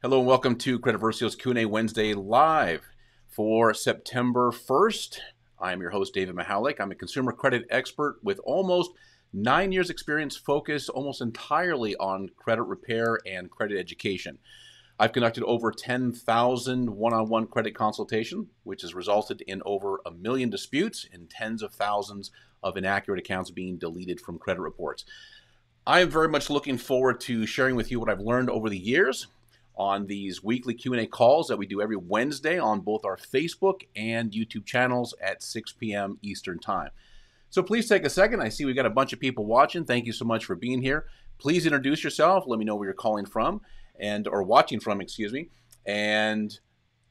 Hello and welcome to Credit Versio's Q&A Wednesday live for September 1st. I am your host, David Michalek. I'm a consumer credit expert with almost 9 years experience focused almost entirely on credit repair and credit education. I've conducted over 10,000 one-on-one credit consultations, which has resulted in over 1 million disputes and tens of thousands of inaccurate accounts being deleted from credit reports. I am very much looking forward to sharing with you what I've learned over the years on these weekly Q&A calls that we do every Wednesday on both our Facebook and YouTube channels at 6 p.m. Eastern Time. So please take a second. I see we got a bunch of people watching. Thank you so much for being here. Please introduce yourself. Let me know where you're calling from or watching from, excuse me. And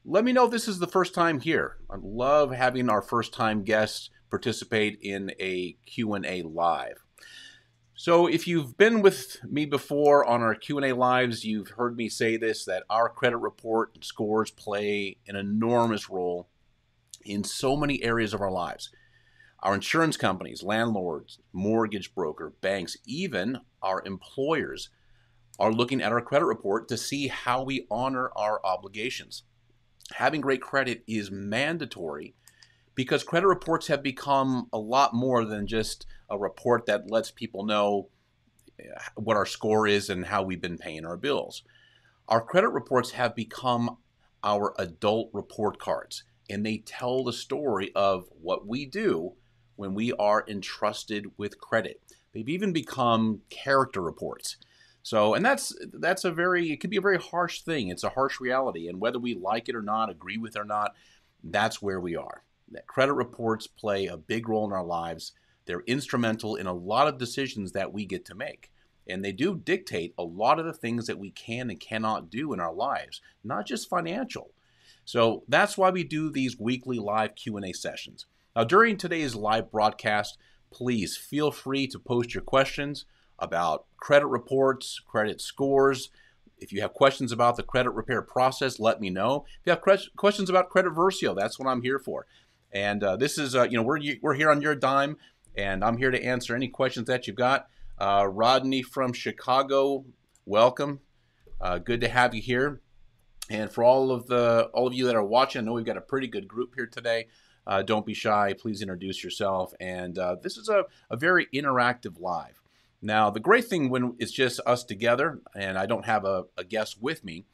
let me know if this is the first time here. I love having our first time guests participate in a Q&A live. So if you've been with me before on our Q&A lives, you've heard me say this, that our credit report and scores play an enormous role in so many areas of our lives. Our insurance companies, landlords, mortgage broker, banks, even our employers are looking at our credit report to see how we honor our obligations. Having great credit is mandatory because credit reports have become a lot more than just a report that lets people know what our score is and how we've been paying our bills. Our credit reports have become our adult report cards, and they tell the story of what we do when we are entrusted with credit. They've even become character reports. So, and it can be a very harsh thing. It's a harsh reality, and whether we like it or not, agree with it or not, that's where we are. That credit reports play a big role in our lives. They're instrumental in a lot of decisions that we get to make. And they do dictate a lot of the things that we can and cannot do in our lives, not just financial. So that's why we do these weekly live Q&A sessions. Now, during today's live broadcast, please feel free to post your questions about credit reports, credit scores. If you have questions about the credit repair process, let me know. If you have questions about Credit Versio, that's what I'm here for. And this is, we're here on your dime, and I'm here to answer any questions that you've got. Rodney from Chicago, welcome. Good to have you here. And for all of you that are watching, I know we've got a pretty good group here today. Don't be shy. Please introduce yourself. And this is a very interactive live. Now, the great thing when it's just us together, and I don't have a guest with me,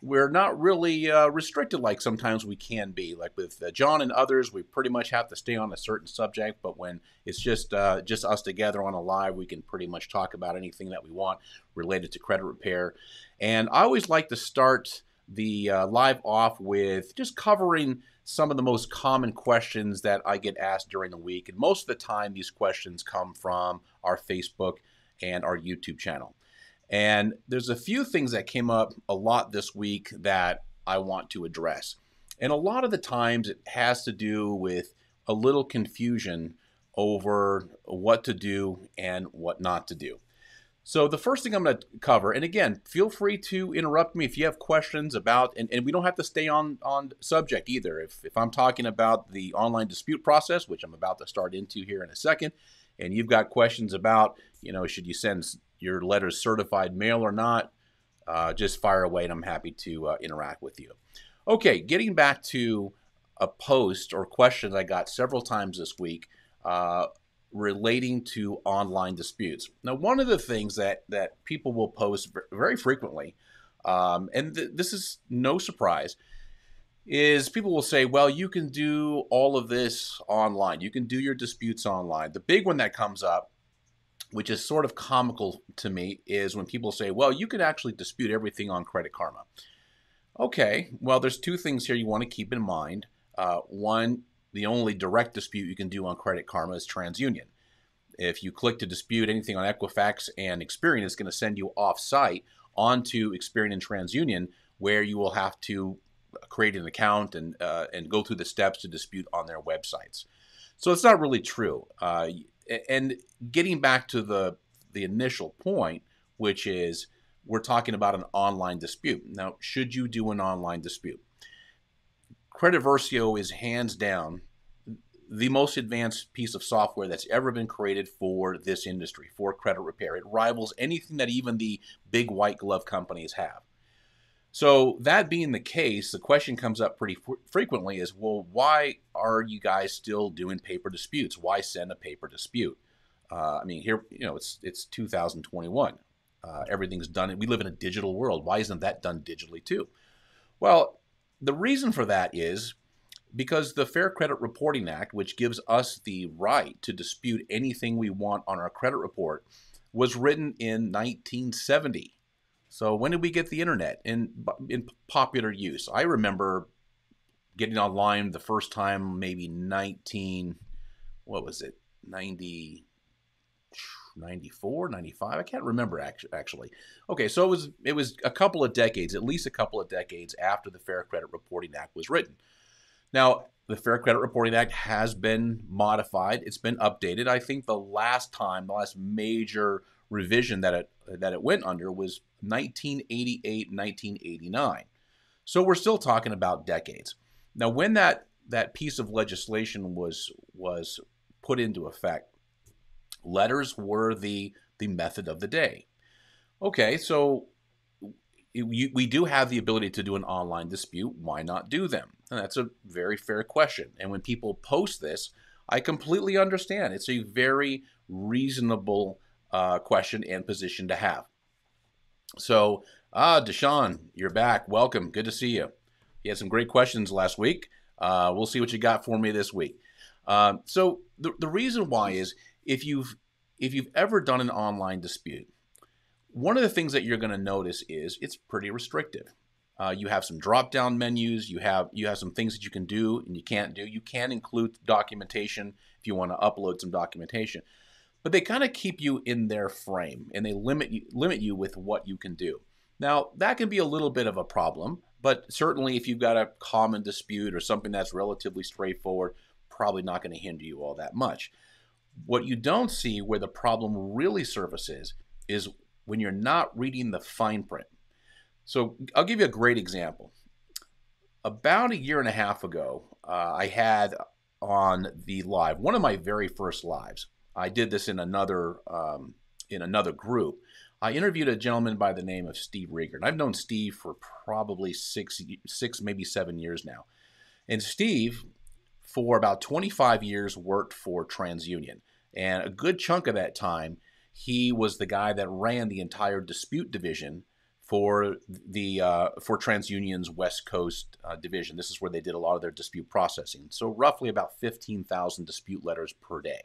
we're not really restricted like sometimes we can be. Like with John and others, we pretty much have to stay on a certain subject. But when it's just us together on a live, we can pretty much talk about anything that we want related to credit repair. And I always like to start the live off with just covering some of the most common questions that I get asked during the week. And most of the time, these questions come from our Facebook and our YouTube channel. And there's a few things that came up a lot this week that I want to address. And a lot of the times it has to do with a little confusion over what to do and what not to do. So the first thing I'm going to cover, and again, feel free to interrupt me if you have questions about, and we don't have to stay on subject either. If I'm talking about the online dispute process, which I'm about to start into here in a second, and you've got questions about, should you send your letters certified mail or not, just fire away and I'm happy to interact with you. Okay, getting back to a post or questions I got several times this week relating to online disputes. Now, one of the things that people will post very frequently, and this is no surprise, is people will say, well, you can do all of this online. You can do your disputes online. The big one that comes up, which is sort of comical to me, is when people say, well, you can actually dispute everything on Credit Karma. Okay, well, there's two things here you want to keep in mind. One, the only direct dispute you can do on Credit Karma is TransUnion. If you click to dispute anything on Equifax and Experian, it's going to send you off-site onto Experian and TransUnion, where you will have to create an account and go through the steps to dispute on their websites. So it's not really true. And getting back to the initial point, which is we're talking about an online dispute. Now, should you do an online dispute? Credit Versio is hands down the most advanced piece of software that's ever been created for this industry, for credit repair. It rivals anything that even the big white glove companies have. So that being the case, the question comes up pretty frequently is, well, why are you guys still doing paper disputes? Why send a paper dispute? I mean, here, it's 2021. Everything's done. We live in a digital world. Why isn't that done digitally too? Well, the reason for that is because the Fair Credit Reporting Act, which gives us the right to dispute anything we want on our credit report, was written in 1970. So when did we get the internet in popular use? I remember getting online the first time, maybe 94, 95. I can't remember actually. Okay, so it was a couple of decades, at least a couple of decades after the Fair Credit Reporting Act was written. Now, the Fair Credit Reporting Act has been modified. It's been updated. I think the last major revision that it went under was 1988, 1989. So we're still talking about decades. Now, when that piece of legislation was put into effect, letters were the method of the day. Okay, so we do have the ability to do an online dispute. Why not do them? And that's a very fair question. And when people post this, I completely understand. It's a very reasonable question and position to have. So, Deshaun, you're back. Welcome. Good to see you. You had some great questions last week. We'll see what you got for me this week. So the reason why is if you've ever done an online dispute, one of the things that you're going to notice is it's pretty restrictive. You have some drop-down menus. You have some things that you can do and you can't do. You can include documentation if you want to upload some documentation, but they kind of keep you in their frame and they limit you with what you can do. Now that can be a little bit of a problem, but certainly if you've got a common dispute or something that's relatively straightforward, probably not going to hinder you all that much. What you don't see where the problem really surfaces is when you're not reading the fine print. So I'll give you a great example. About a year and a half ago, I had on the live, one of my very first lives. I did this in another group. I interviewed a gentleman by the name of Steve Reagan. I've known Steve for probably six, maybe 7 years now. And Steve, for about 25 years, worked for TransUnion. And a good chunk of that time, he was the guy that ran the entire dispute division for TransUnion's West Coast division. This is where they did a lot of their dispute processing. So roughly about 15,000 dispute letters per day.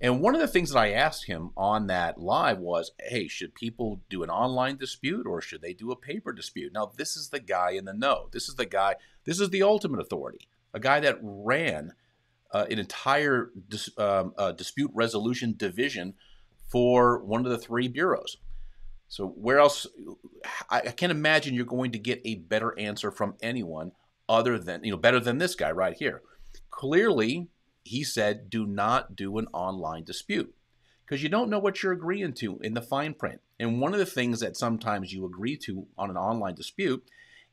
And one of the things that I asked him on that live was, hey, should people do an online dispute or should they do a paper dispute? Now, this is the guy in the know. This is the ultimate authority, a guy that ran an entire dispute resolution division for one of the three bureaus. So where else? I can't imagine you're going to get a better answer from anyone other than, better than this guy right here. Clearly, he said, do not do an online dispute because you don't know what you're agreeing to in the fine print. And one of the things that sometimes you agree to on an online dispute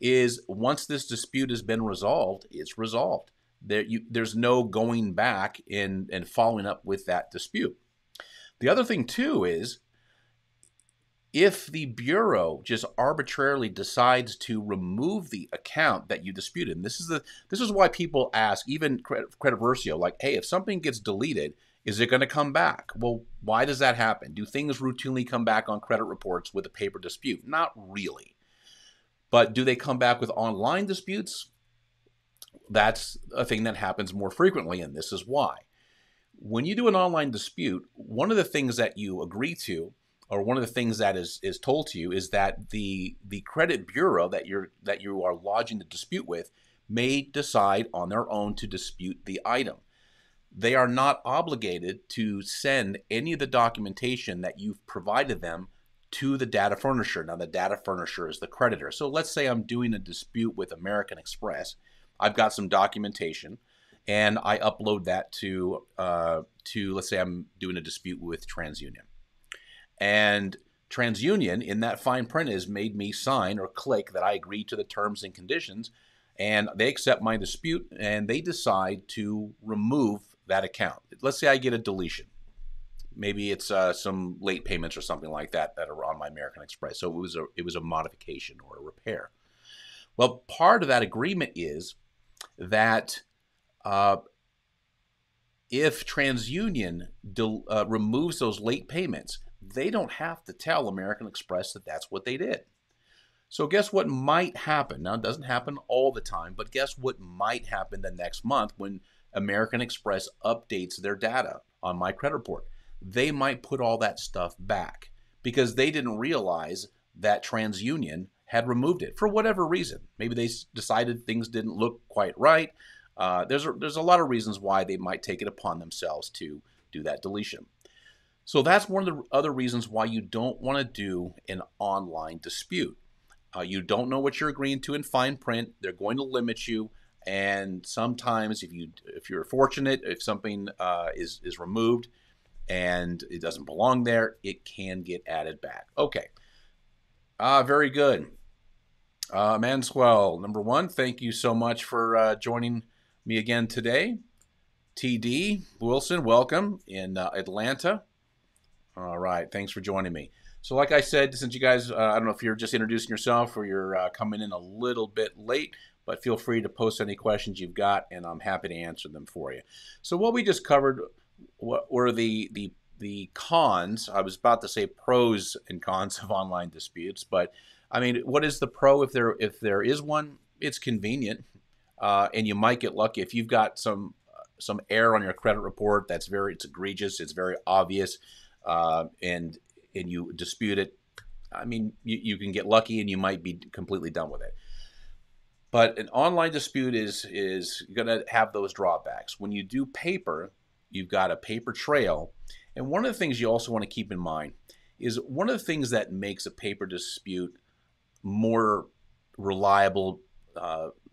is once this dispute has been resolved, it's resolved. There's no going back and following up with that dispute. The other thing, too, is if the bureau just arbitrarily decides to remove the account that you disputed, and this is why people ask, even Credit Versio, like, hey, if something gets deleted, is it going to come back? Well, why does that happen? Do things routinely come back on credit reports with a paper dispute? Not really. But do they come back with online disputes? That's a thing that happens more frequently, and this is why. When you do an online dispute, one of the things that you agree to, or one of the things that is told to you, is that the credit bureau that you are lodging the dispute with may decide on their own to dispute the item. They are not obligated to send any of the documentation that you've provided them to the data furnisher. Now, the data furnisher is the creditor. So let's say I'm doing a dispute with American Express. I've got some documentation, and I upload that to let's say I'm doing a dispute with TransUnion. And TransUnion, in that fine print, has made me sign or click that I agree to the terms and conditions, and they accept my dispute, and they decide to remove that account. Let's say I get a deletion. Maybe it's some late payments or something like that that are on my American Express. So it was a modification or a repair. Well, part of that agreement is that uh, if TransUnion removes those late payments, they don't have to tell American Express that that's what they did. So guess what might happen? Now, it doesn't happen all the time, but guess what might happen the next month when American Express updates their data on my credit report? They might put all that stuff back because they didn't realize that TransUnion had removed it for whatever reason. Maybe they decided things didn't look quite right. There's a lot of reasons why they might take it upon themselves to do that deletion. So that's one of the other reasons why you don't want to do an online dispute. You don't know what you're agreeing to in fine print. They're going to limit you, and sometimes if you're fortunate, if something is removed and it doesn't belong there, it can get added back. Okay, very good. Manswell, number one, thank you so much for joining me again today. TD Wilson, welcome in Atlanta. All right, thanks for joining me. So like I said, since you guys, I don't know if you're just introducing yourself or you're coming in a little bit late, but feel free to post any questions you've got, and I'm happy to answer them for you. So what we just covered were the cons. I was about to say pros and cons of online disputes, but I mean, what is the pro if there is one? It's convenient, and you might get lucky if you've got some error on your credit report it's egregious, it's very obvious, and you dispute it. I mean, you can get lucky and you might be completely done with it. But an online dispute is going to have those drawbacks. When you do paper, you've got a paper trail. And one of the things you also want to keep in mind is one of the things that makes a paper dispute more reliable,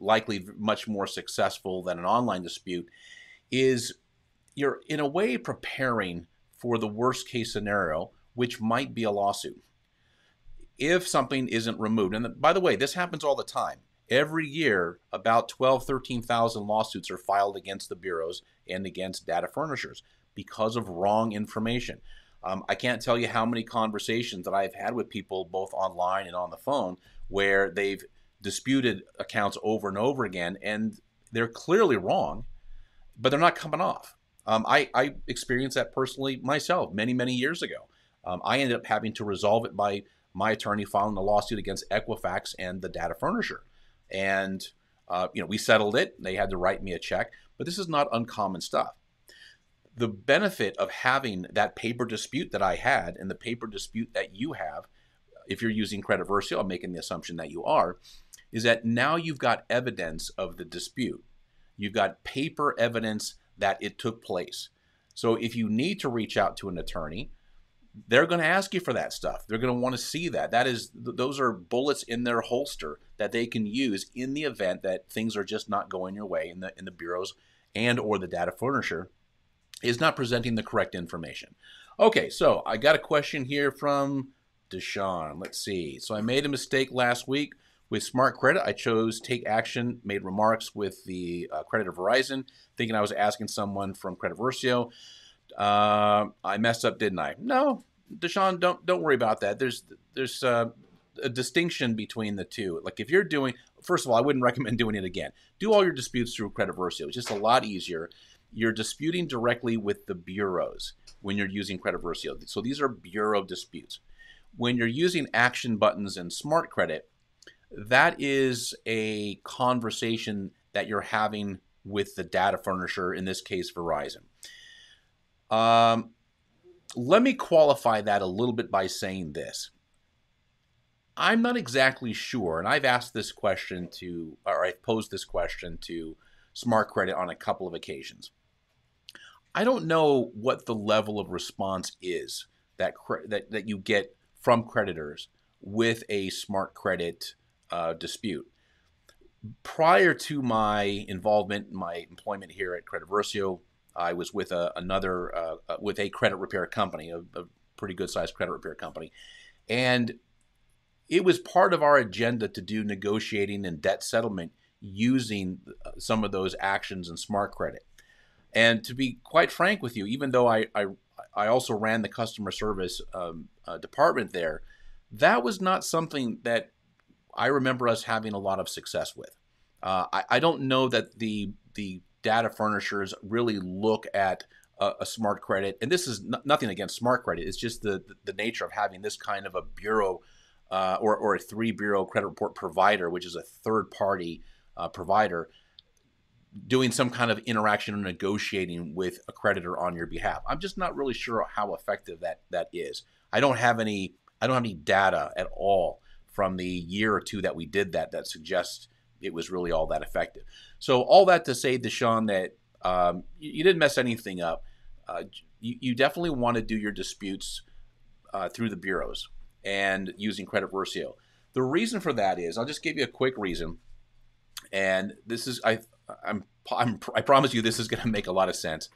likely much more successful than an online dispute, is you're in a way preparing for the worst case scenario, which might be a lawsuit if something isn't removed. And by the way, this happens all the time. Every year, about 13,000 lawsuits are filed against the bureaus and against data furnishers because of wrong information. I can't tell you how many conversations that I've had with people both online and on the phone where they've disputed accounts over and over again, and they're clearly wrong, but they're not coming off. I experienced that personally myself many years ago. I ended up having to resolve it by my attorney filing a lawsuit against Equifax and the data furnisher. And, we settled it. They had to write me a check. But this is not uncommon stuff. The benefit of having that paper dispute that I had and the paper dispute that you have, if you're using Credit Versio, I'm making the assumption that you are, is that now you've got evidence of the dispute. You've got paper evidence that it took place. So if you need to reach out to an attorney, they're going to ask you for that stuff. They're going to want to see that. Those are bullets in their holster that they can use in the event that things are just not going your way in the bureaus and or the data furnisher is not presenting the correct information. Okay, so I got a question here from Deshaun. Let's see. So I made a mistake last week with Smart Credit. I chose Take Action, made remarks with the credit of Verizon, thinking I was asking someone from Credit Versio. I messed up, didn't I? No, Deshaun, don't worry about that. There's a distinction between the two. Like if you're doing, first of all, I wouldn't recommend doing it again. Do all your disputes through Credit Versio. It's just a lot easier. You're disputing directly with the bureaus when you're using Credit Versio. So these are bureau disputes. When you're using action buttons and Smart Credit, that is a conversation that you're having with the data furnisher, in this case, Verizon. Let me qualify that a little bit by saying this. I'm not exactly sure, and I've asked this question or I've posed this question to Smart Credit on a couple of occasions. I don't know what the level of response is that you get from creditors with a Smart Credit dispute. Prior to my involvement, my employment here at Credit Versio, I was with with a credit repair company, a pretty good sized credit repair company, and it was part of our agenda to do negotiating and debt settlement using some of those actions in Smart Credit. And to be quite frank with you, even though I also ran the customer service department there, that was not something that I remember us having a lot of success with. I don't know that the data furnishers really look at a smart credit, and this is nothing against smart credit. It's just the nature of having this kind of a bureau or a 3-bureau credit report provider, which is a third-party provider, doing some kind of interaction or negotiating with a creditor on your behalf. I'm just not really sure how effective that is. I don't have any data at all from the year or two that we did that suggests it was really all that effective. So all that to say, Deshaun, that you didn't mess anything up. You definitely want to do your disputes through the bureaus and using Credit Versio. The reason for that is, I'll just give you a quick reason, and this is I promise you this is going to make a lot of sense.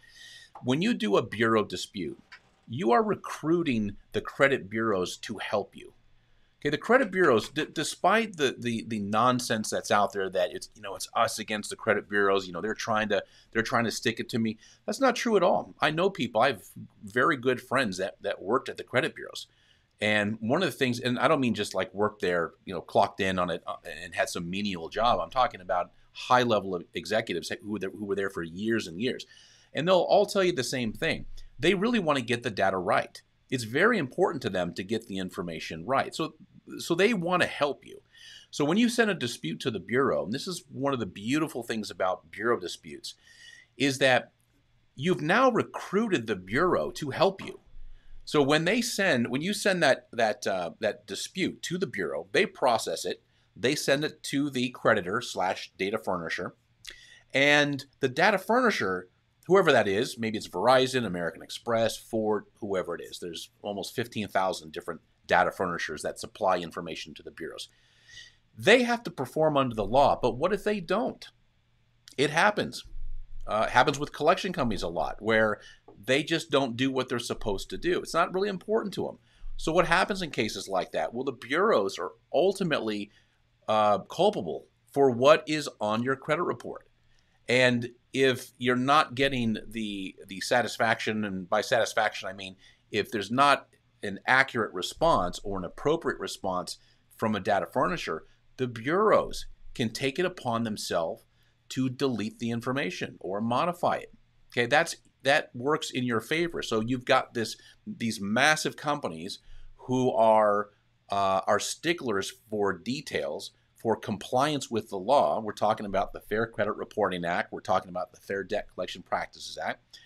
When you do a bureau dispute, you are recruiting the credit bureaus to help you. Okay, the credit bureaus, despite the nonsense that's out there that it's us against the credit bureaus, they're trying to stick it to me. That's not true at all. I know people. I have very good friends that worked at the credit bureaus, and one of the things, and I don't mean just like worked there, clocked in on it and had some menial job. I'm talking about high level executives who were there for years and years, and they'll all tell you the same thing. They really want to get the data right. It's very important to them to get the information right. So they want to help you. So when you send a dispute to the bureau, and this is one of the beautiful things about bureau disputes, is that you've now recruited the bureau to help you. So when you send that dispute to the bureau, they process it, they send it to the creditor / data furnisher, and the data furnisher, whoever that is, maybe it's Verizon, American Express, Ford, whoever it is. There's almost 15,000 different data furnishers that supply information to the bureaus. They have to perform under the law, but what if they don't? It happens. It happens with collection companies a lot, where they just don't do what they're supposed to do. It's not really important to them. So what happens in cases like that? Well, the bureaus are ultimately culpable for what is on your credit report. And if you're not getting the satisfaction, and by satisfaction I mean if there's not an accurate response or an appropriate response from a data furnisher, the bureaus can take it upon themselves to delete the information or modify it. Okay, that works in your favor. So you've got these massive companies who are sticklers for details, for compliance with the law. We're talking about the Fair Credit Reporting Act. We're talking about the Fair Debt Collection Practices Act,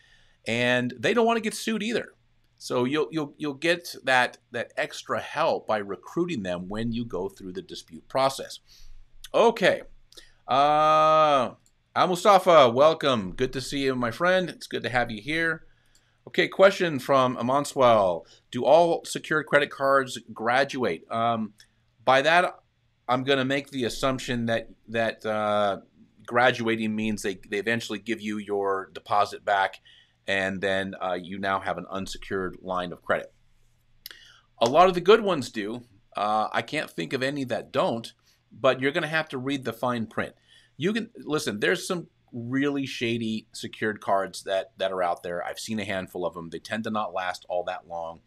and they don't want to get sued either. So you'll get that extra help by recruiting them when you go through the dispute process. Okay, Al Mustafa, welcome. Good to see you, my friend. It's good to have you here. Okay, question from Amanswell. Do all secured credit cards graduate? By that, I'm going to make the assumption that graduating means they eventually give you your deposit back, and then you now have an unsecured line of credit. A lot of the good ones do. I can't think of any that don't, but you're going to have to read the fine print. You can listen. There's some really shady secured cards that are out there. I've seen a handful of them. They tend to not last all that long.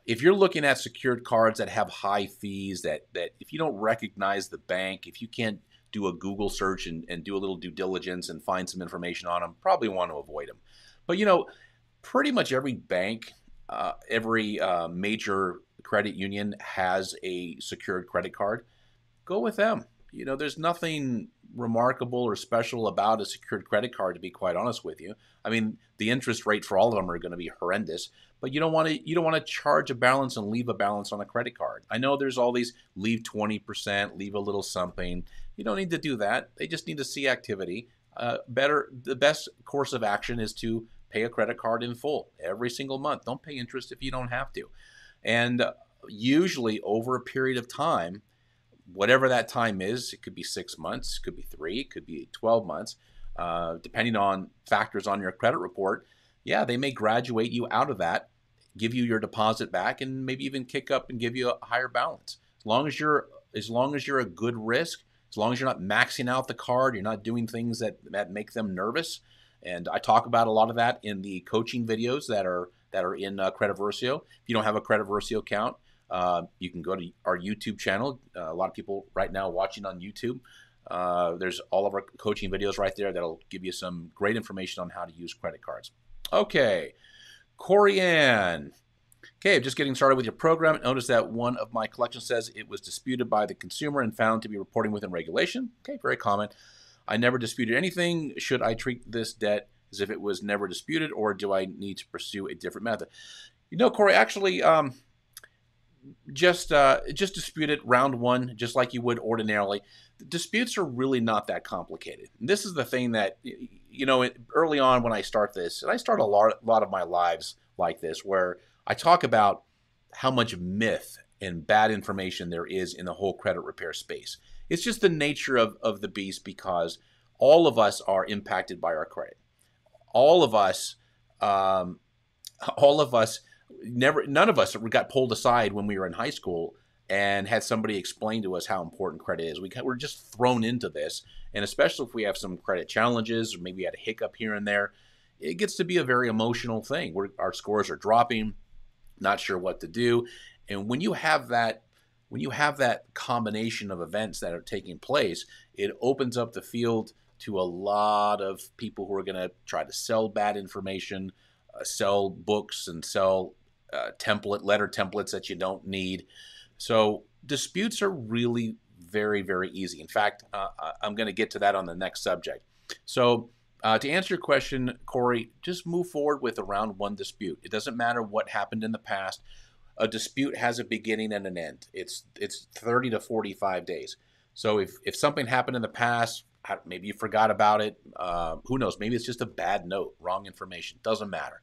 If you're looking at secured cards that have high fees, that if you don't recognize the bank, if you can't do a Google search and do a little due diligence and find some information on them, probably want to avoid them. But pretty much every bank, every major credit union has a secured credit card. Go with them. There's nothing remarkable or special about a secured credit card, to be quite honest with you. I mean, the interest rate for all of them are going to be horrendous, but you don't want to charge a balance and leave a balance on a credit card. I know there's all these leave 20%, leave a little something. You don't need to do that. They just need to see activity. The best course of action is to pay a credit card in full every single month. Don't pay interest if you don't have to. And usually over a period of time, whatever that time is, it could be 6 months, it could be 3, it could be 12 months, depending on factors on your credit report. Yeah, they may graduate you out of that, give you your deposit back, and maybe even kick up and give you a higher balance. As long as you're a good risk, as long as you're not maxing out the card, you're not doing things that make them nervous. And I talk about a lot of that in the coaching videos that are in Credit Versio. If you don't have a Credit Versio account, You can go to our YouTube channel. A lot of people right now watching on YouTube. There's all of our coaching videos right there that'll give you some great information on how to use credit cards. Okay, Corianne. Okay, just getting started with your program. Notice that one of my collections says it was disputed by the consumer and found to be reporting within regulation. Okay, very common. I never disputed anything. Should I treat this debt as if it was never disputed, or do I need to pursue a different method? You know, Corey, actually, just dispute it round one, just like you would ordinarily. The disputes are really not that complicated. And this is the thing that, you know, early on when I start this, and I start a lot of my lives like this, where I talk about how much myth and bad information there is in the whole credit repair space. It's just the nature of the beast, because all of us are impacted by our credit. All of us, none of us got pulled aside when we were in high school and had somebody explain to us how important credit is. We're just thrown into this, and especially if we have some credit challenges, or maybe we had a hiccup here and there, it gets to be a very emotional thing. Our scores are dropping, not sure what to do, and when you have that combination of events that are taking place, it opens up the field to a lot of people who are going to try to sell bad information, sell books, and sell letter templates that you don't need. So disputes are really very, very easy. In fact, I'm going to get to that on the next subject. So to answer your question, Corey, just move forward with a round one dispute. It doesn't matter what happened in the past. A dispute has a beginning and an end. It's 30 to 45 days. So if something happened in the past, maybe you forgot about it, who knows, maybe it's just a bad note, wrong information, doesn't matter.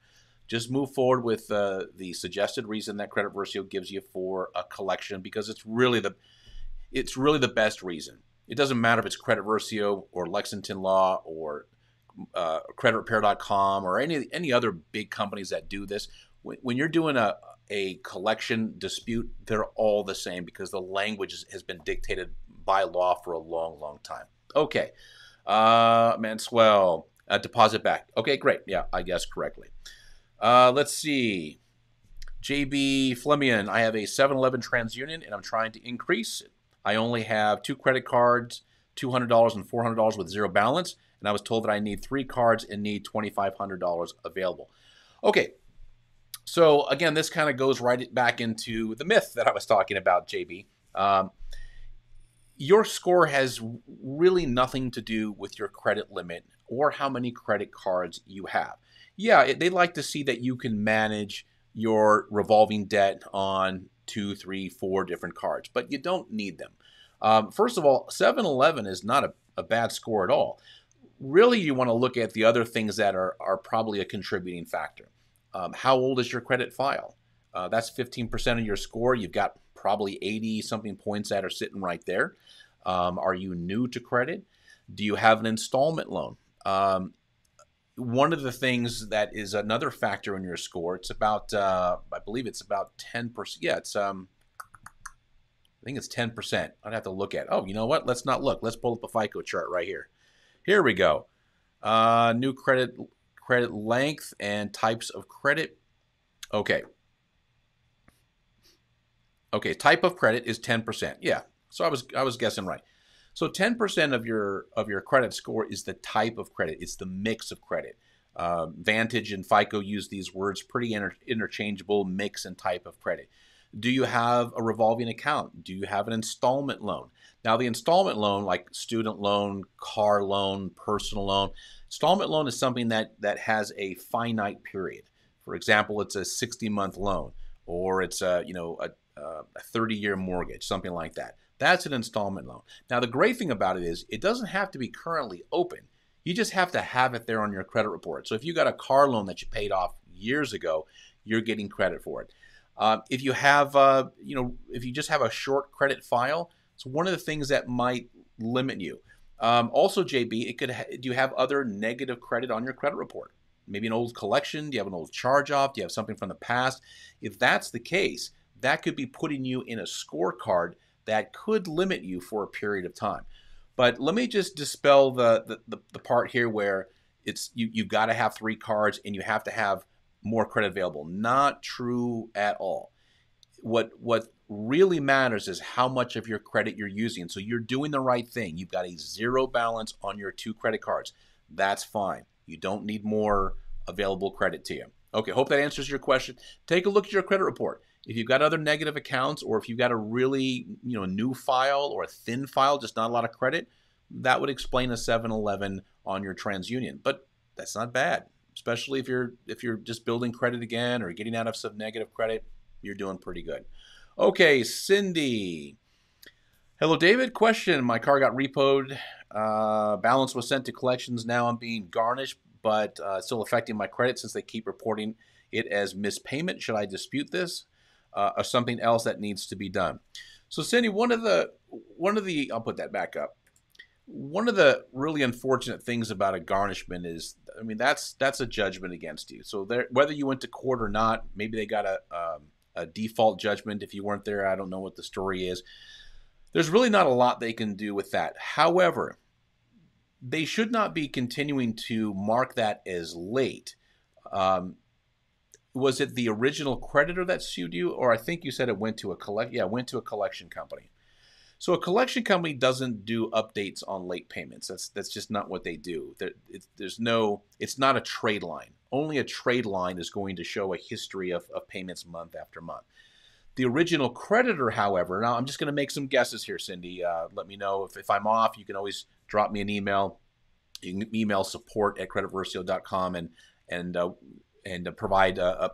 Just move forward with the suggested reason that Credit Versio gives you for a collection, because it's really the best reason. It doesn't matter if it's Credit Versio or Lexington Law or creditrepair.com or any other big companies that do this. When you're doing a collection dispute, they're all the same, because the language has been dictated by law for a long, long time. Okay, Manswell, deposit back. Okay, great. Yeah, I guessed correctly. Let's see. JB Flemian, I have a 7-Eleven TransUnion and I'm trying to increase it. I only have 2 credit cards, $200 and $400 with zero balance, and I was told that I need 3 cards and need $2,500 available. Okay, so again, this kind of goes right back into the myth that I was talking about, JB. Your score has really nothing to do with your credit limit or how many credit cards you have. Yeah, they like to see that you can manage your revolving debt on 2, 3, 4 different cards, but you don't need them. First of all, 7-Eleven is not a bad score at all. Really, you want to look at the other things that are probably a contributing factor. How old is your credit file? That's 15% of your score. You've got probably 80-something points that are sitting right there. Are you new to credit? Do you have an installment loan? One of the things that is another factor in your score, it's about, I believe it's about 10%. Yeah, I think it's 10%. I'd have to look at it. Oh, you know what? Let's not look. Let's pull up a FICO chart right here. Here we go. New credit length and types of credit. Okay. Okay, type of credit is 10%. Yeah, so I was guessing right. So 10% of your credit score is the type of credit. It's the mix of credit. Vantage and FICO use these words pretty interchangeable, mix and type of credit. Do you have a revolving account? Do you have an installment loan? Now, the installment loan, like student loan, car loan, personal loan, installment loan is something that has a finite period. For example, it's a 60-month loan, or it's a 30-year mortgage, something like that. That's an installment loan. Now, the great thing about it is it doesn't have to be currently open. You just have to have it there on your credit report. So if you got a car loan that you paid off years ago, you're getting credit for it. If you have, if you just have a short credit file, it's one of the things that might limit you. Also, JB, do you have other negative credit on your credit report? Maybe an old collection? Do you have an old charge-off? Do you have something from the past? If that's the case, that could be putting you in a scorecard that could limit you for a period of time. But let me just dispel the part here where it's you've got to have 3 cards and you have to have more credit available. Not true at all. what really matters is how much of your credit you're using. So you're doing the right thing. You've got a zero balance on your 2 credit cards. That's fine. You don't need more available credit to you. Okay, hope that answers your question. Take a look at your credit report. If you've got other negative accounts, or if you've got a really new file or a thin file, just not a lot of credit, that would explain a 711 on your TransUnion. But that's not bad, especially if you're just building credit again or getting out of some negative credit. You're doing pretty good. Okay, Cindy. Hello, David. Question. My car got repoed. Balance was sent to collections. Now I'm being garnished, but still affecting my credit since they keep reporting it as missed payment. Should I dispute this or something else that needs to be done? So, Cindy, one of the I'll put that back up. One of the really unfortunate things about a garnishment is, I mean, that's a judgment against you. So whether you went to court or not, maybe they got a default judgment if you weren't there. I don't know what the story is. There's really not a lot they can do with that. However, they should not be continuing to mark that as late. Was it the original creditor that sued you, or I think you said it went to it went to a collection company. So a collection company doesn't do updates on late payments. That's just not what they do. It's not a trade line. Only a trade line is going to show a history of payments month after month. The original creditor, however, now I'm just going to make some guesses here, Cindy. Let me know if I'm off. You can always drop me an email. You can email support@creditversio.com and provide a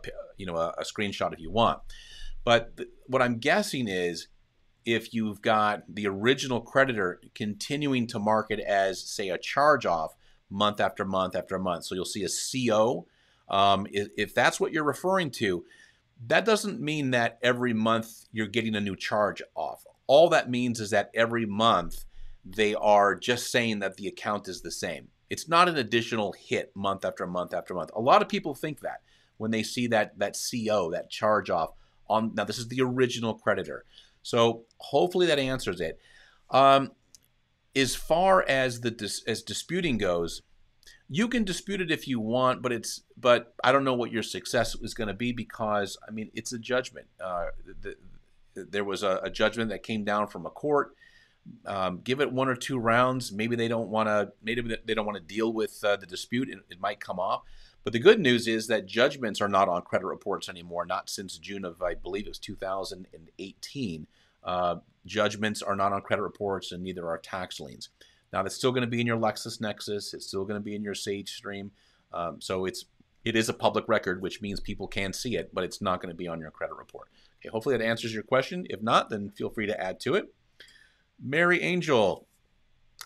screenshot if you want. But what I'm guessing is, if you've got the original creditor continuing to mark it as, say, a charge-off month after month after month, so you'll see a CO. If that's what you're referring to, that doesn't mean that every month you're getting a new charge-off. All that means is that every month they are just saying that the account is the same. It's not an additional hit month after month after month. A lot of people think that when they see that CO, that charge-off. Now, this is the original creditor. So hopefully that answers it. As far as disputing goes, you can dispute it if you want, but I don't know what your success is going to be, because I mean, it's a judgment. There was a judgment that came down from a court. Give it 1 or 2 rounds. Maybe they don't want to deal with the dispute. It might come off. But the good news is that judgments are not on credit reports anymore, not since June of, I believe it was 2018. Judgments are not on credit reports, and neither are tax liens. Now, that's still going to be in your LexisNexis. It's still going to be in your Sage Stream. So it is a public record, which means people can see it, but it's not going to be on your credit report. Okay, hopefully that answers your question. If not, then feel free to add to it. Mary Angel,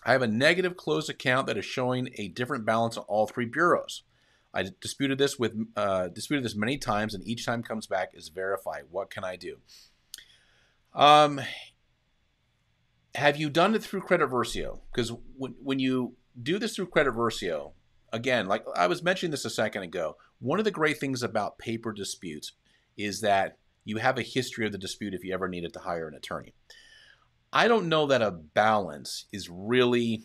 I have a negative closed account that is showing a different balance on all 3 bureaus. I disputed this many times, and each time comes back as verified. What can I do? Have you done it through Credit Versio? Because when you do this through Credit Versio, again, like I was mentioning this a second ago, one of the great things about paper disputes is that you have a history of the dispute if you ever needed to hire an attorney. I don't know that a balance is really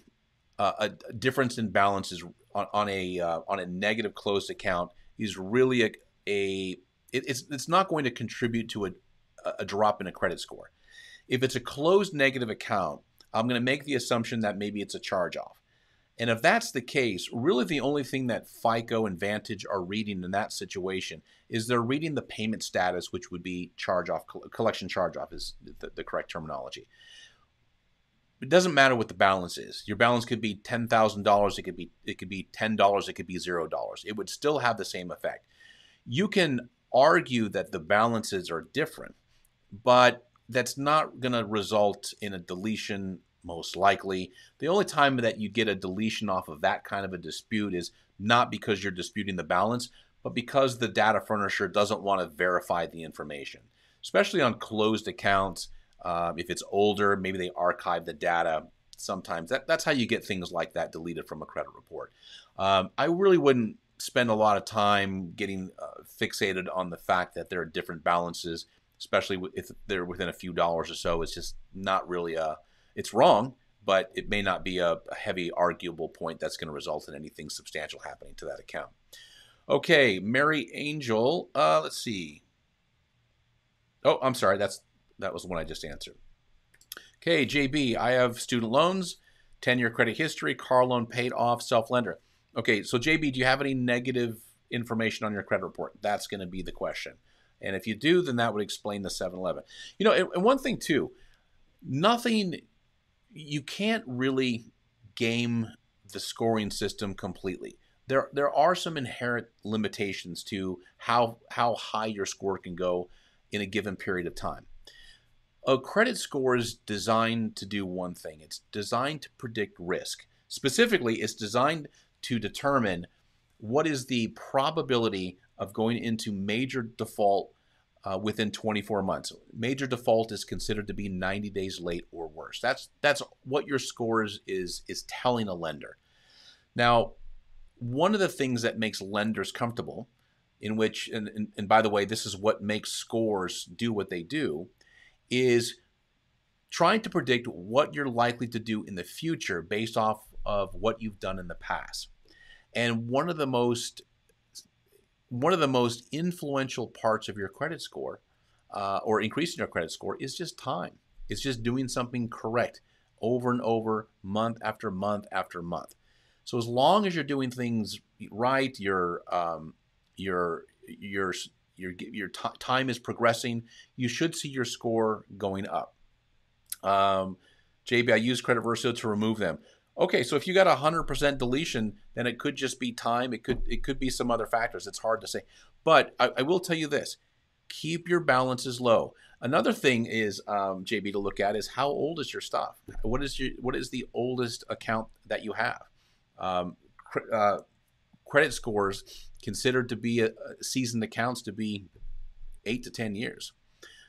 a difference in balances on a negative closed account is really it's not going to contribute to a drop in a credit score. If it's a closed negative account, I'm going to make the assumption that maybe it's a charge-off. And if that's the case, really the only thing that FICO and Vantage are reading in that situation is they're reading the payment status, which would be charge-off, collection charge-off is the correct terminology. It doesn't matter what the balance is. Your balance could be $10,000. It could be $10. It could be $0. It would still have the same effect. You can argue that the balances are different, but that's not going to result in a deletion, most likely. The only time that you get a deletion off of that kind of a dispute is not because you're disputing the balance, but because the data furnisher doesn't want to verify the information, especially on closed accounts. If it's older, maybe they archive the data. Sometimes that's how you get things like that deleted from a credit report. I really wouldn't spend a lot of time getting fixated on the fact that there are different balances, especially if they're within a few dollars or so. It's just not really it's wrong, but it may not be a heavy arguable point that's going to result in anything substantial happening to that account. Okay, Mary Angel, let's see. Oh, I'm sorry. That was the one I just answered. Okay, JB, I have student loans, 10-year credit history, car loan paid off, self-lender. Okay, so JB, do you have any negative information on your credit report? That's going to be the question. And if you do, then that would explain the 711. You know, and one thing too, nothing, you can't really game the scoring system completely. There are some inherent limitations to how high your score can go in a given period of time. A credit score is designed to do one thing. It's designed to predict risk. Specifically, it's designed to determine what is the probability of going into major default within 24 months. Major default is considered to be 90 days late or worse. That's what your score is telling a lender. Now, one of the things that makes lenders comfortable, in which, and by the way, this is what makes scores do what they do, is trying to predict what you're likely to do in the future based off of what you've done in the past. And one of the most influential parts of your credit score, or increasing your credit score, is just time. It's just doing something correct over and over, month after month after month. So as long as you're doing things right, your time is progressing, you should see your score going up. JB, I use Credit Versio to remove them. Okay, so if you got 100% deletion, then it could just be time. It could be some other factors. It's hard to say. But I will tell you this. Keep your balances low. Another thing is, JB, to look at is how old is your stuff? What is the oldest account that you have? Credit scores considered to be seasoned accounts to be 8 to 10 years.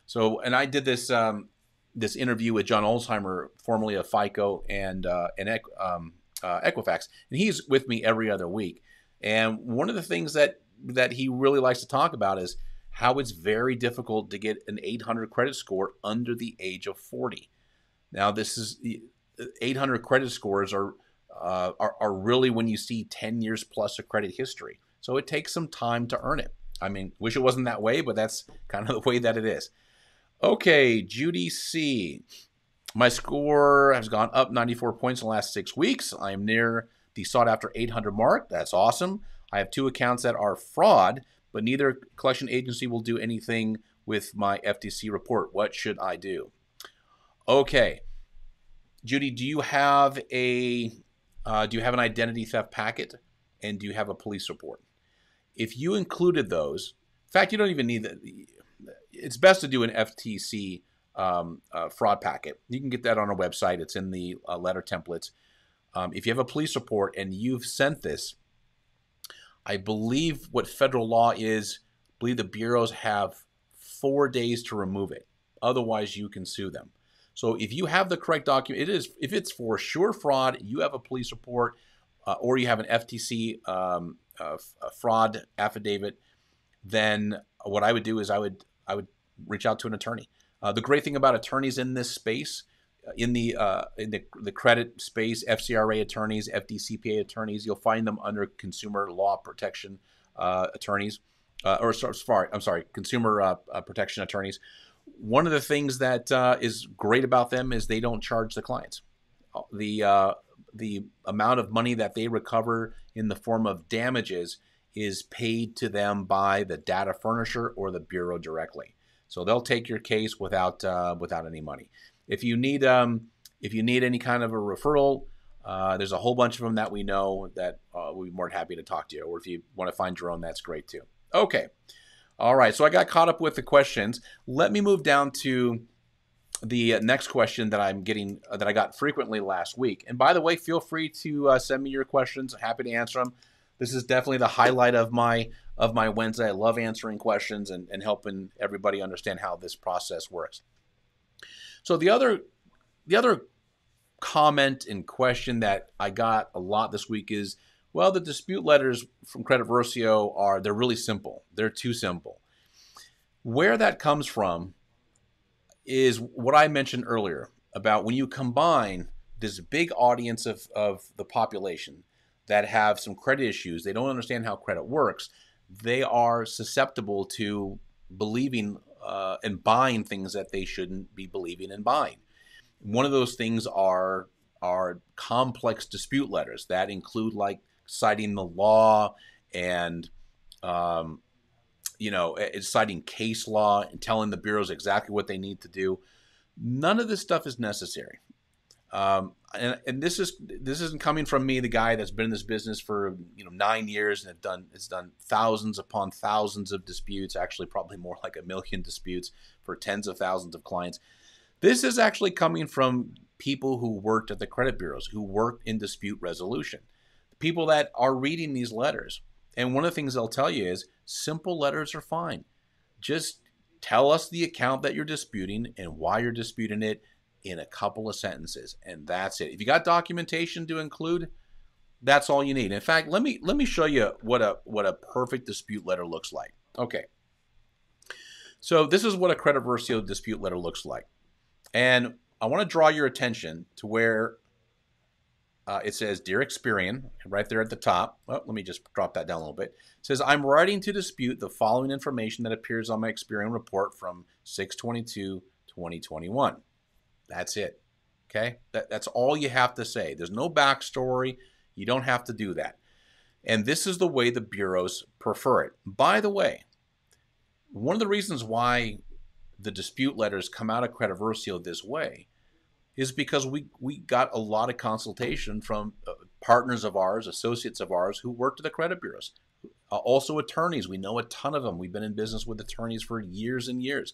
So, and I did this this interview with John Olsheimer, formerly of FICO and Equifax, and he's with me every other week. And one of the things that he really likes to talk about is how it's very difficult to get an 800 credit score under the age of 40. Now, this is 800 credit scores are really when you see 10 years plus of credit history. So it takes some time to earn it. I mean, wish it wasn't that way, but that's kind of the way that it is. Okay, Judy C. My score has gone up 94 points in the last 6 weeks. I am near the sought-after 800 mark. That's awesome. I have 2 accounts that are fraud, but neither collection agency will do anything with my FTC report. What should I do? Okay, Judy, do you have an identity theft packet, and do you have a police report? If you included those, in fact, you don't even need that. It's best to do an FTC fraud packet. You can get that on our website. It's in the letter templates. If you have a police report and you've sent this, I believe what federal law is, I believe the bureaus have 4 days to remove it. Otherwise, you can sue them. So if you have the correct document, if it's for sure fraud, you have a police report, or you have an FTC fraud affidavit, then what I would do is I would reach out to an attorney. The great thing about attorneys in this space, in the credit space, FCRA attorneys, FDCPA attorneys, you'll find them under consumer law protection attorneys, consumer protection attorneys. One of the things that is great about them is they don't charge the clients. The amount of money that they recover in the form of damages is paid to them by the data furnisher or the bureau directly. So they'll take your case without any money. If you need any kind of a referral, there's a whole bunch of them that we know that we'll be more than happy to talk to you. Or if you want to find your own, that's great too. Okay. All right. So I got caught up with the questions. Let me move down to the next question that I'm getting that I got frequently last week. And by the way, feel free to send me your questions. I'm happy to answer them. This is definitely the highlight of my Wednesday. I love answering questions and helping everybody understand how this process works. So the other comment and question that I got a lot this week is, well, the dispute letters from Credit Versio they're really simple. They're too simple. Where that comes from is what I mentioned earlier about when you combine this big audience of the population that have some credit issues, they don't understand how credit works, they are susceptible to believing and buying things that they shouldn't be believing in buying. One of those things are complex dispute letters that include like citing the law and citing case law and telling the bureaus exactly what they need to do. None of this stuff is necessary. And this isn't coming from me, the guy that's been in this business for 9 years and has done thousands upon thousands of disputes, actually probably more like 1 million disputes for tens of thousands of clients. This is actually coming from people who worked at the credit bureaus, who worked in dispute resolution, people that are reading these letters. And one of the things they'll tell you is simple letters are fine. Just tell us the account that you're disputing and why you're disputing it in a couple of sentences, and that's it. If you got documentation to include, that's all you need. In fact, let me show you what a perfect dispute letter looks like. Okay. So this is what a Credit Versio dispute letter looks like. And I want to draw your attention to where it says, Dear Experian, right there at the top. Oh, let me just drop that down a little bit. It says, I'm writing to dispute the following information that appears on my Experian report from 6/22/2021. That's it. Okay? That's all you have to say. There's no backstory. You don't have to do that. And this is the way the bureaus prefer it. By the way, one of the reasons why the dispute letters come out of Credit Versio this way is because we got a lot of consultation from partners of ours, associates of ours who worked at the credit bureaus. Also attorneys. We know a ton of them. We've been in business with attorneys for years and years.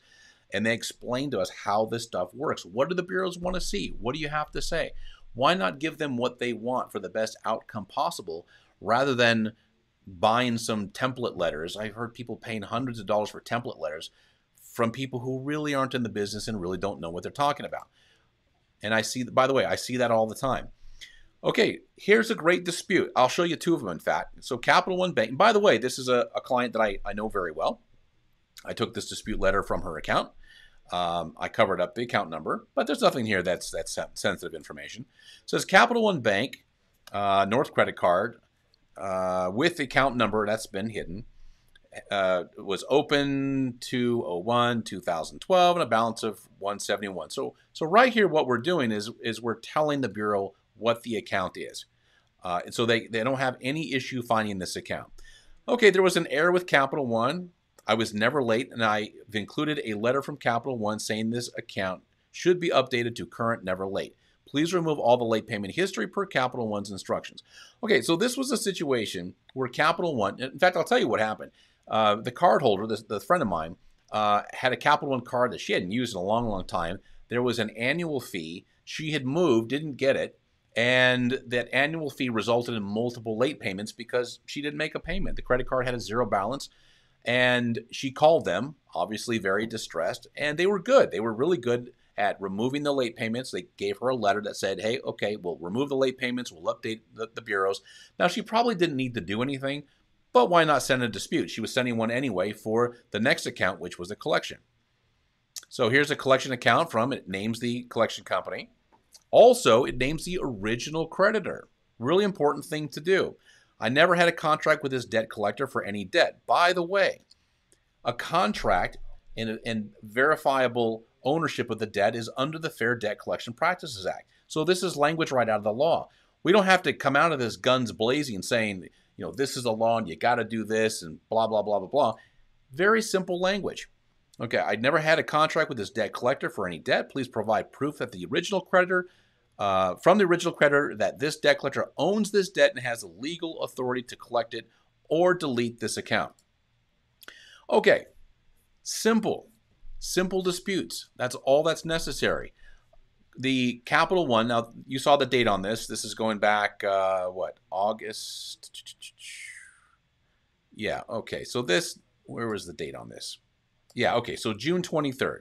And they explain to us how this stuff works. What do the bureaus want to see? What do you have to say? Why not give them what they want for the best outcome possible rather than buying some template letters? I've heard people paying hundreds of dollars for template letters from people who really aren't in the business and really don't know what they're talking about. And I see, by the way, I see that all the time. Okay, here's a great dispute. I'll show you two of them, in fact. So Capital One Bank, and by the way, this is a client that I know very well. I took this dispute letter from her account. I covered up the account number, but there's nothing here that's sensitive information. It says Capital One Bank, North Credit Card, with the account number that's been hidden, was open 2/01/2012 and a balance of $171. So right here, what we're doing is we're telling the bureau what the account is, and so they don't have any issue finding this account. Okay, there was an error with Capital One. I was never late, and I've included a letter from Capital One saying this account should be updated to current, never late. Please remove all the late payment history per Capital One's instructions. Okay, so this was a situation where Capital One, in fact, I'll tell you what happened. The card holder, the friend of mine, had a Capital One card that she hadn't used in a long, long time. There was an annual fee. She had moved, didn't get it, and that annual fee resulted in multiple late payments because she didn't make a payment. The credit card had a zero balance. And she called them, obviously very distressed, and they were good. They were really good at removing the late payments. They gave her a letter that said, hey, okay, we'll remove the late payments. We'll update the bureaus. Now, she probably didn't need to do anything, but why not send a dispute? She was sending one anyway for the next account, which was a collection. So here's a collection account from, it names the collection company. Also, it names the original creditor. Really important thing to do. I never had a contract with this debt collector for any debt. By the way, a contract and verifiable ownership of the debt is under the Fair Debt Collection Practices Act. So this is language right out of the law. We don't have to come out of this guns blazing saying, this is the law and you got to do this and blah, blah, blah, blah, blah. Very simple language. Okay, I never had a contract with this debt collector for any debt. Please provide proof that the original creditor from the original creditor that this debt collector owns this debt and has the legal authority to collect it or delete this account. Okay, simple disputes. That's all that's necessary. The Capital One, now you saw the date on this. This is going back, August? Yeah, okay, so this, where was the date on this? Yeah, okay, so June 23rd.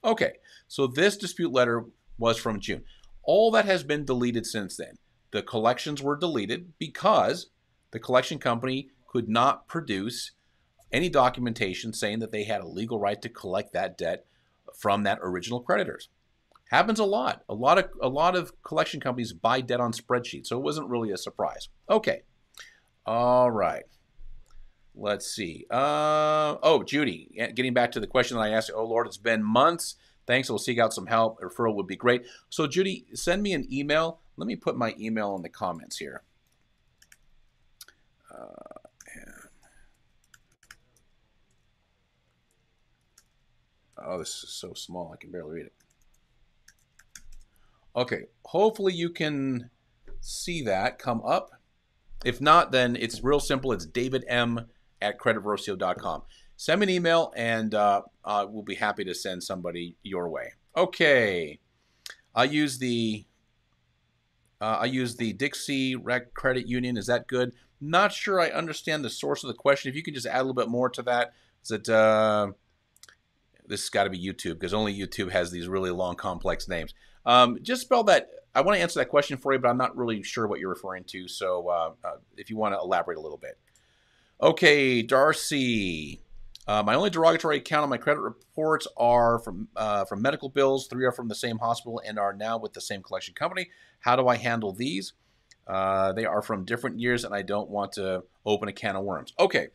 Okay, so this dispute letter was from June. All that has been deleted since then. The collections were deleted because the collection company could not produce any documentation saying that they had a legal right to collect that debt from that original creditors. Happens a lot. A lot of collection companies buy debt on spreadsheets, so it wasn't really a surprise. Okay. All right. Let's see. Oh, Judy, getting back to the question that I asked. Oh, Lord, it's been months. Thanks. We'll seek out some help. A referral would be great. So, Judy, send me an email. Let me put my email in the comments here. Oh, this is so small. I can barely read it. Okay. Hopefully you can see that come up. If not, then it's real simple. It's davidm@creditversio.com. Send me an email, and we'll be happy to send somebody your way. Okay. I use the Dixie Rec Credit Union. Is that good? Not sure I understand the source of the question. If you could just add a little bit more to that. Is it this has got to be YouTube, because only YouTube has these really long, complex names. Just spell that. I want to answer that question for you, but I'm not really sure what you're referring to. So if you want to elaborate a little bit. Okay, Darcy. My only derogatory account on my credit reports are from medical bills. 3 are from the same hospital and are now with the same collection company. How do I handle these? They are from different years, and I don't want to open a can of worms. Okay,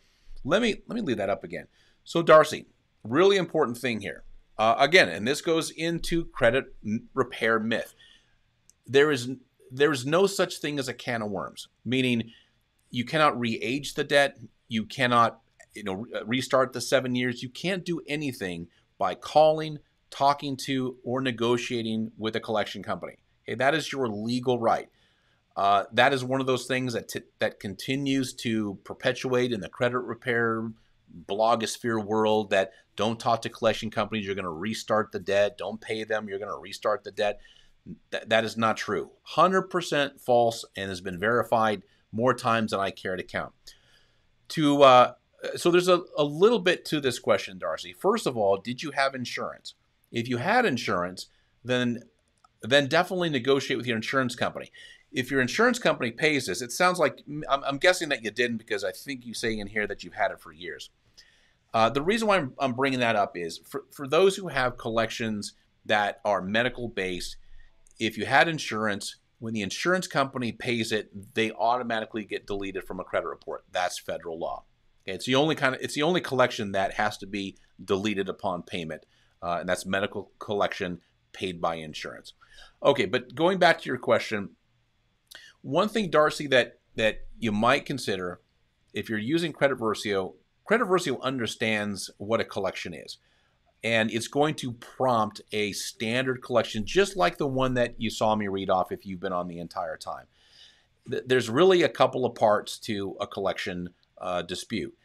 let me leave that up again. So, Darcy, really important thing here. Again, and this goes into credit repair myth. There is no such thing as a can of worms, meaning you cannot re-age the debt. You cannot restart the 7 years. You can't do anything by calling, talking to, or negotiating with a collection company. Okay, that is your legal right. That is one of those things that continues to perpetuate in the credit repair blogosphere world, that don't talk to collection companies, you're going to restart the debt. Don't pay them, you're going to restart the debt. That is not true. 100% false, and has been verified more times than I care to count. So there's a little bit to this question, Darcy. First of all, did you have insurance? If you had insurance, then definitely negotiate with your insurance company. If your insurance company pays this, it sounds like, I'm guessing that you didn't, because I think you say in here that you've had it for years. The reason why I'm bringing that up is for those who have collections that are medical based, if you had insurance, when the insurance company pays it, they automatically get deleted from a credit report. That's federal law. Okay, it's the only collection that has to be deleted upon payment, and that's medical collection paid by insurance. Okay, but going back to your question, one thing, Darcy, that you might consider if you're using Credit Versio understands what a collection is. And it's going to prompt a standard collection, just like the one that you saw me read off if you've been on the entire time. There's really a couple of parts to a collection dispute.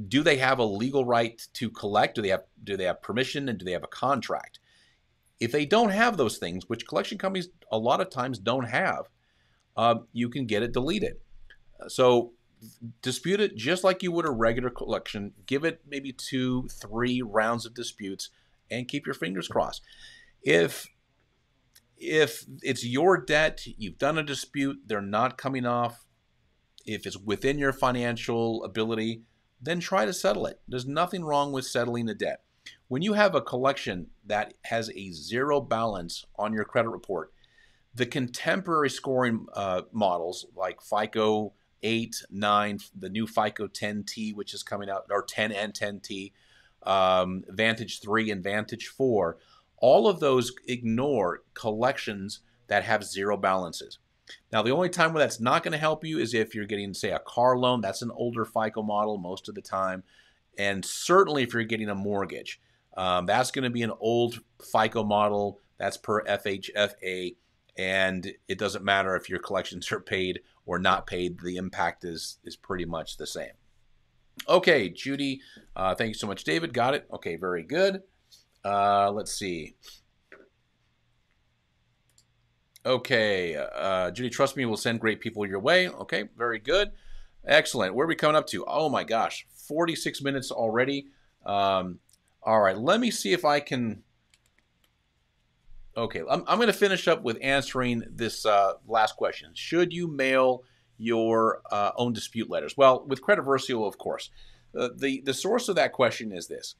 Do they have a legal right to collect? Do they have permission, and do they have a contract? If they don't have those things, which collection companies a lot of times don't have, you can get it deleted. So dispute it just like you would a regular collection. Give it maybe 2-3 rounds of disputes and keep your fingers crossed. If it's your debt, you've done a dispute, they're not coming off, if it's within your financial ability, then try to settle it. There's nothing wrong with settling the debt. When you have a collection that has a 0 balance on your credit report, the contemporary scoring models like FICO 8, 9, the new FICO 10T, which is coming out, or 10 and 10T, Vantage 3 and Vantage 4, all of those ignore collections that have 0 balances. Now, the only time where that's not going to help you is if you're getting, say, a car loan. That's an older FICO model most of the time. And certainly if you're getting a mortgage, that's going to be an old FICO model. That's per FHFA. And it doesn't matter if your collections are paid or not paid. The impact is pretty much the same. Okay, Judy, thank you so much, David. Got it. Okay, very good. Let's see. Okay, Judy, trust me, we'll send great people your way. Okay, very good. Excellent. Where are we coming up to? Oh my gosh, 46 minutes already. All right, let me see if I can... Okay, I'm going to finish up with answering this last question. Should you mail your own dispute letters? Well, with Credit Versio, of course. The source of that question is this.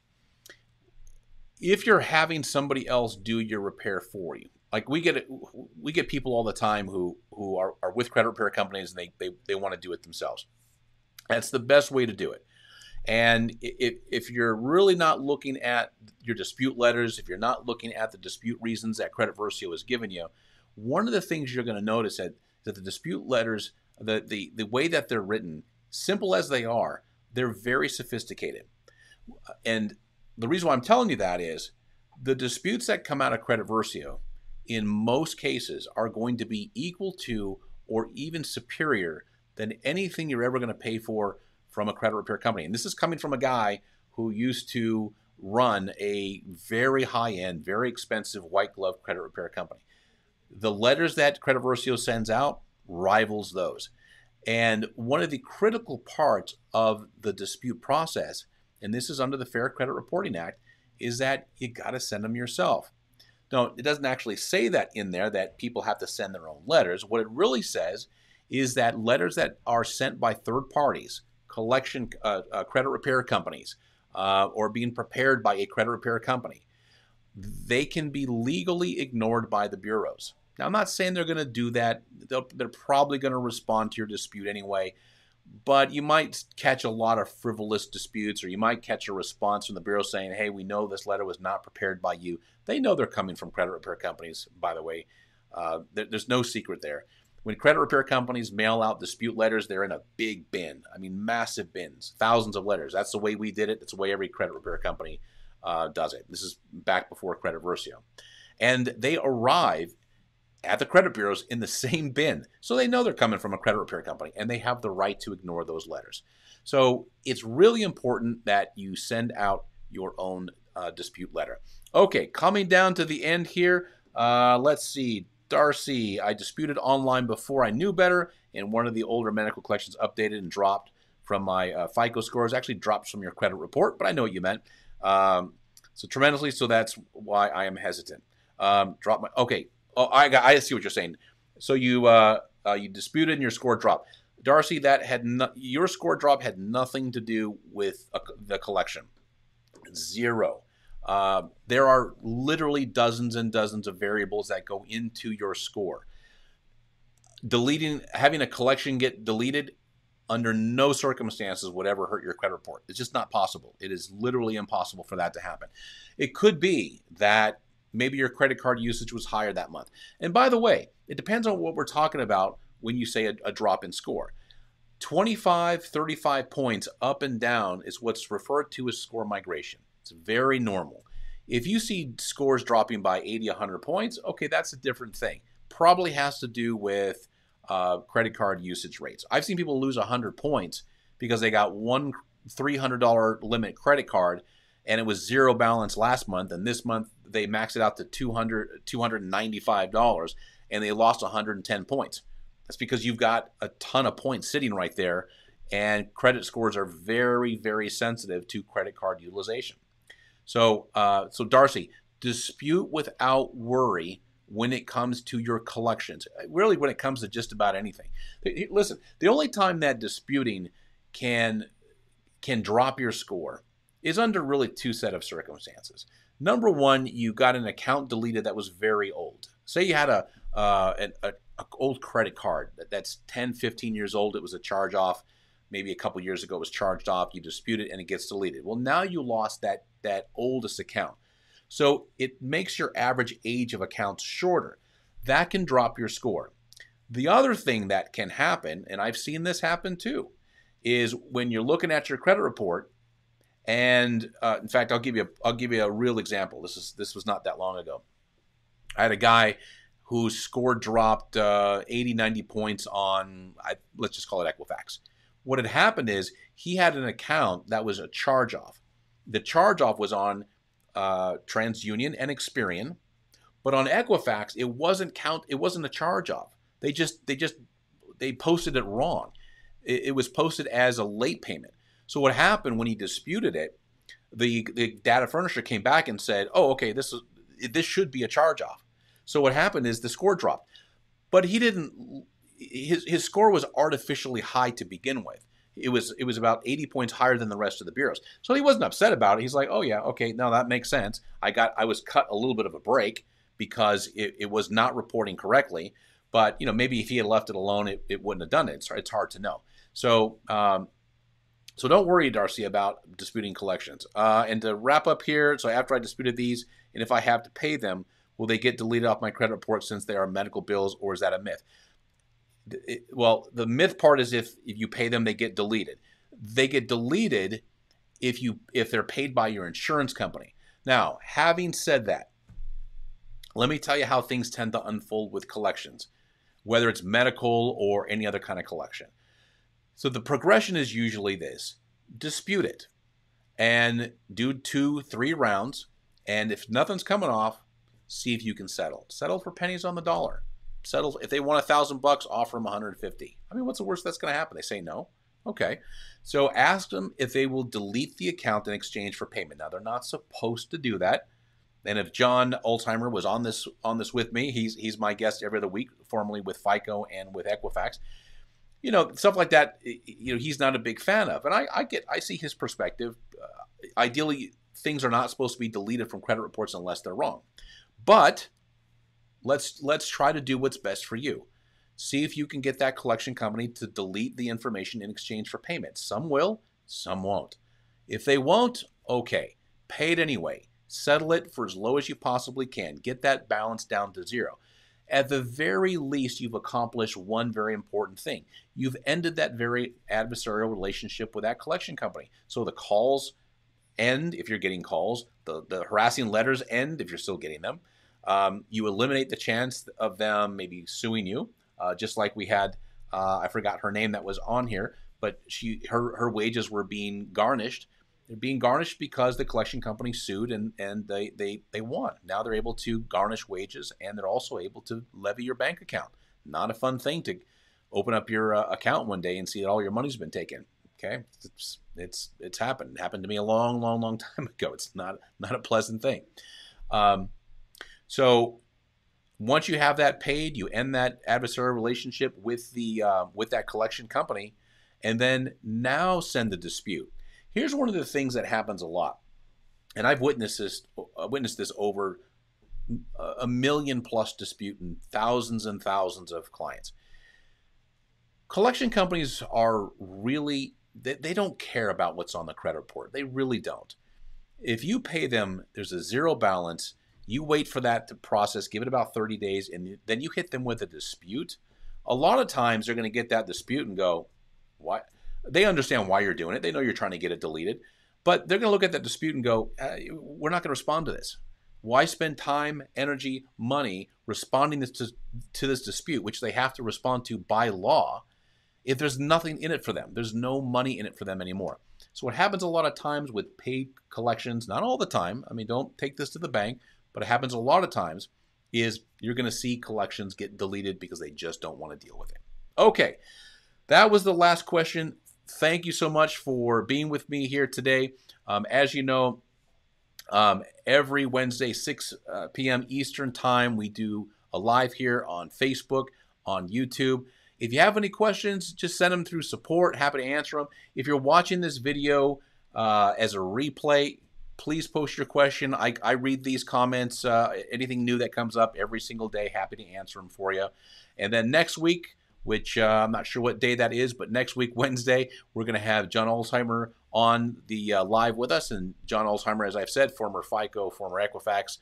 If you're having somebody else do your repair for you, like we get people all the time who are with credit repair companies, and they want to do it themselves. That's the best way to do it. And if you're really not looking at your dispute letters, if you're not looking at the dispute reasons that Credit Versio has given you, one of the things you're going to notice that the dispute letters, the way that they're written, simple as they are, they're very sophisticated. And the reason why I'm telling you that is the disputes that come out of Credit Versio, in most cases, are going to be equal to or even superior than anything you're ever going to pay for from a credit repair company. And this is coming from a guy who used to run a very high-end, very expensive white glove credit repair company. The letters that Credit Versio sends out rivals those. And one of the critical parts of the dispute process, and this is under the Fair Credit Reporting Act, is that you got to send them yourself. Now, it doesn't actually say that in there, that people have to send their own letters. What it really says is that letters that are sent by third parties, collection credit repair companies, or being prepared by a credit repair company, they can be legally ignored by the bureaus. Now, I'm not saying they're going to do that. They're probably going to respond to your dispute anyway, but you might catch a lot of frivolous disputes, or you might catch a response from the bureau saying, hey, we know this letter was not prepared by you. They know they're coming from credit repair companies, by the way. There's no secret there. When credit repair companies mail out dispute letters, they're in a big bin. I mean, massive bins, thousands of letters. That's the way we did it. That's the way every credit repair company does it. This is back before Credit Versio. And they arrive at the credit bureaus in the same bin. So they know they're coming from a credit repair company, and they have the right to ignore those letters. So it's really important that you send out your own dispute letter. Okay, coming down to the end here, let's see. Darcy, I disputed online before I knew better, and one of the older medical collections updated and dropped from my FICO scores. Actually dropped from your credit report, but I know what you meant. So tremendously, so that's why I am hesitant. Okay. Oh, I see what you're saying. So you disputed and your score dropped. Darcy, your score drop had nothing to do with the collection. Zero. There are literally dozens and dozens of variables that go into your score. Having a collection get deleted under no circumstances would ever hurt your credit report. It's just not possible. It is literally impossible for that to happen. It could be that maybe your credit card usage was higher that month. And by the way, it depends on what we're talking about when you say a drop in score. 25, 35 points up and down is what's referred to as score migration. It's very normal. If you see scores dropping by 80, 100 points, okay, that's a different thing. Probably has to do with credit card usage rates. I've seen people lose 100 points because they got one $300 limit credit card and it was zero balance last month, and this month they maxed it out to $295 and they lost 110 points. That's because you've got a ton of points sitting right there, and credit scores are very, very sensitive to credit card utilization. So Darcy, dispute without worry when it comes to your collections. Really, when it comes to just about anything. Listen, the only time that disputing can drop your score is under really two set of circumstances. Number one, you got an account deleted that was very old. Say you had an old credit card that's 10, 15 years old. It was a charge off. Maybe a couple years ago it was charged off. You dispute it and it gets deleted. Well, now you lost that oldest account. So it makes your average age of accounts shorter. That can drop your score. The other thing that can happen, and I've seen this happen too, is when you're looking at your credit report. And in fact, I'll give you a real example. This was not that long ago. I had a guy whose score dropped 80, 90 points on, let's just call it Equifax. What had happened is he had an account that was a charge-off. The charge-off was on TransUnion and Experian, but on Equifax it wasn't a charge-off. They posted it wrong. It was posted as a late payment. So what happened when he disputed it, the data furnisher came back and said, oh, okay, this should be a charge-off. So what happened is the score dropped. But his score was artificially high to begin with. It was about 80 points higher than the rest of the bureaus. So he wasn't upset about it. He's like, oh yeah, okay, now that makes sense. I was cut a little bit of a break because it was not reporting correctly. But maybe if he had left it alone, it wouldn't have done it. It's hard to know. So So don't worry, Darcy, about disputing collections. And to wrap up here, so after I disputed these, and if I have to pay them, will they get deleted off my credit report since they are medical bills, or is that a myth? Well, the myth part is if you pay them, they get deleted. They get deleted if they're paid by your insurance company. Now, having said that, let me tell you how things tend to unfold with collections, whether it's medical or any other kind of collection. So the progression is usually this: dispute it and do 2-3 rounds. And if nothing's coming off, see if you can settle. Settle for pennies on the dollar. Settle if they want $1,000, offer them 150. I mean, what's the worst that's going to happen? They say no. Okay. So ask them if they will delete the account in exchange for payment. Now, they're not supposed to do that. And if John Alzheimer was on this with me, he's my guest every other week, formerly with FICO and with Equifax. You know, stuff like that, you know, he's not a big fan of. And I see his perspective. Ideally, things are not supposed to be deleted from credit reports unless they're wrong. But let's try to do what's best for you. See if you can get that collection company to delete the information in exchange for payment. Some will, some won't. If they won't, okay, pay it anyway. Settle it for as low as you possibly can. Get that balance down to zero. At the very least, you've accomplished one very important thing. You've ended that very adversarial relationship with that collection company. So the calls end if you're getting calls. The harassing letters end if you're still getting them. You eliminate the chance of them maybe suing you, just like we had, I forgot her name that was on here, but her wages were being garnished. They're being garnished because the collection company sued and they won. Now they're able to garnish wages, and they're also able to levy your bank account. Not a fun thing to open up your account one day and see that all your money's been taken. Okay, it's happened. It happened to me a long time ago. It's not a pleasant thing. So once you have that paid, you end that adversarial relationship with that collection company, and then now send the dispute. Here's one of the things that happens a lot, and I've witnessed this over a million plus dispute and thousands of clients. Collection companies are really, they don't care about what's on the credit report. They really don't. If you pay them, there's a zero balance. You wait for that to process, give it about 30 days, and then you hit them with a dispute. A lot of times they're going to get that dispute and go, what? They understand why you're doing it. They know you're trying to get it deleted, but they're going to look at that dispute and go, we're not going to respond to this. Why spend time, energy, money responding to this dispute, which they have to respond to by law, if there's nothing in it for them? There's no money in it for them anymore. So what happens a lot of times with paid collections, not all the time, I mean, don't take this to the bank, but it happens a lot of times, is you're going to see collections get deleted because they just don't want to deal with it. Okay, that was the last question. Thank you so much for being with me here today. As you know, every Wednesday, 6 p.m. Eastern Time, we do a live here on Facebook, on YouTube. If you have any questions, just send them through support. Happy to answer them. If you're watching this video as a replay, please post your question. I read these comments, anything new that comes up every single day. Happy to answer them for you. And then next week, which I'm not sure what day that is, but next week, Wednesday, we're going to have John Alzheimer on the live with us. And John Alzheimer, as I've said, former FICO, former Equifax,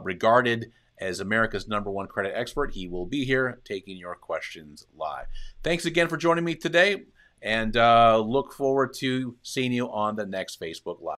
regarded as America's #1 credit expert. He will be here taking your questions live. Thanks again for joining me today, and look forward to seeing you on the next Facebook Live.